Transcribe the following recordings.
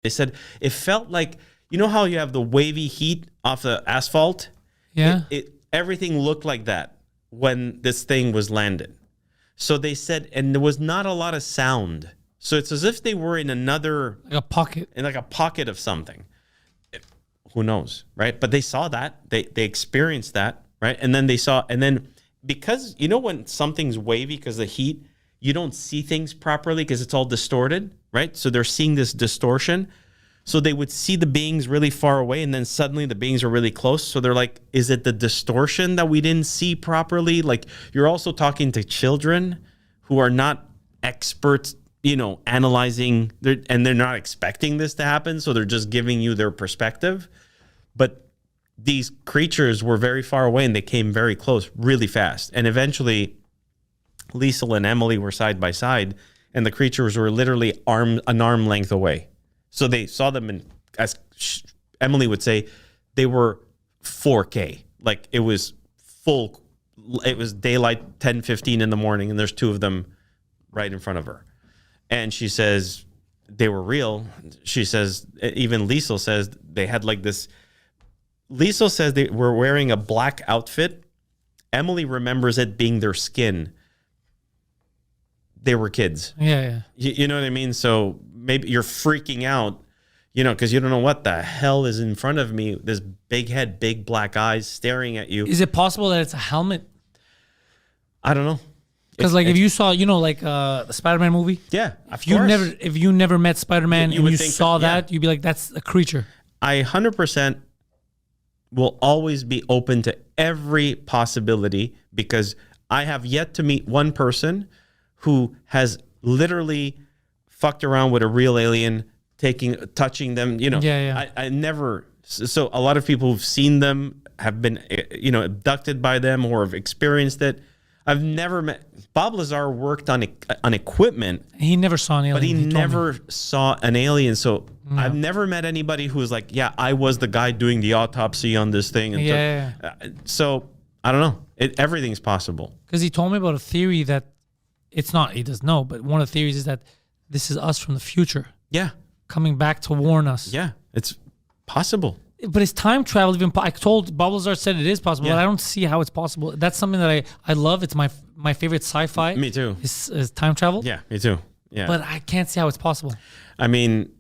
They said it felt like, you know how you have the wavy heat off the asphalt? Yeah. Everything looked like that when this thing was landed. So they said, and there was not a lot of sound. So it's as if they were in another... Like a pocket. In like a pocket of something. Who knows, right? But they saw that. They experienced that, right? And then they saw... And then because, you know when something's wavy because of the heat, you don't see things properly because it's all distorted, right? So they're seeing this distortion. So they would see the beings really far away, and then suddenly the beings are really close. So they're like, is it the distortion that we didn't see properly? Like, you're also talking to children who are not experts, you know, analyzing, and they're not expecting this to happen. So they're just giving you their perspective. But these creatures were very far away, and they came very close really fast. And eventually, Liesl and Emily were side by side, and the creatures were literally an arm length away. So they saw them, and as Emily would say, they were 4K. Like, it was full. It was daylight, 10:15 in the morning, and there's two of them right in front of her. And she says they were real. She says, even Liesl says they had like this. Liesl says they were wearing a black outfit. Emily remembers it being their skin. They were kids. Yeah. You know what I mean? So maybe you're freaking out, you know, because you don't know what the hell is in front of me. This big head, big black eyes staring at you. Is it possible that it's a helmet? I don't know. Because like if you saw, you know, like the Spider-Man movie. Yeah, of course. If you never met Spider-Man and you saw that, you'd be like, that's a creature. I 100% will always be open to every possibility, because I have yet to meet one person who has literally fucked around with a real alien, touching them, you know. Yeah. I never, so a lot of people who've seen them have been, you know, abducted by them or have experienced it. I've never met, Bob Lazar worked on equipment. He never saw an alien. But he never saw an alien. So I've never met anybody who was like, yeah, I was the guy doing the autopsy on this thing. And so I don't know. Everything's possible. Because he told me about a theory that it's not, he doesn't know, but one of the theories is that this is us from the future. Yeah. Coming back to warn us. Yeah, it's possible. But is time travel even I told Bob Lazar said it is possible, but I don't see how it's possible. That's something that I love. It's my favorite sci-fi. Me too. Is time travel. Yeah, me too. Yeah. But I can't see how it's possible. I mean,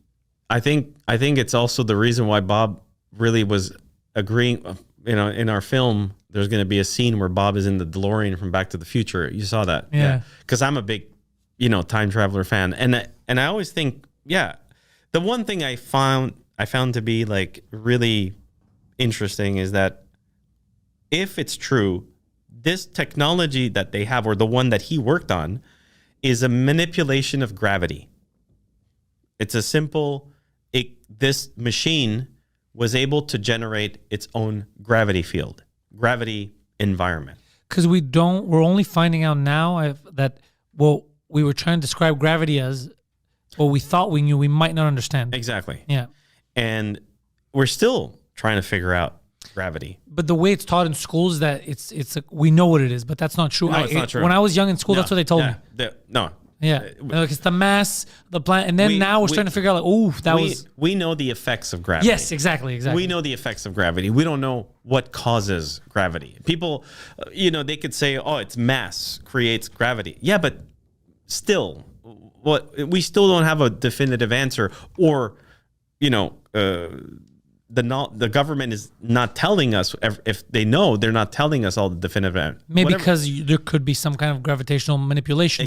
I think it's also the reason why Bob really was agreeing, you know, in our film, there's going to be a scene where Bob is in the DeLorean from Back to the Future. You saw that. Yeah. Because I'm a big, you know, time traveler fan. And I always think, the one thing I found to be like really interesting is that if it's true, this technology that they have, or the one that he worked on, is a manipulation of gravity. It's a simple, this machine was able to generate its own gravity field, gravity environment. Because we're only finding out now that what we were trying to describe gravity as, what we thought we knew, we might not understand. Exactly. Yeah. And we're still trying to figure out gravity. But the way it's taught in schools is that it's we know what it is, but that's not true. No, it's not true. When I was young in school, that's what they told me. No. Yeah. Like it's the mass, the planet, and then now we're starting to figure out like, we know the effects of gravity. Yes, exactly. We know the effects of gravity. We don't know what causes gravity. People, you know, they could say, oh, it's mass creates gravity. Yeah, but still, we still don't have a definitive answer, or, you know, the government is not telling us. If they know, they're not telling us all the definitive answer. Maybe because there could be some kind of gravitational manipulation.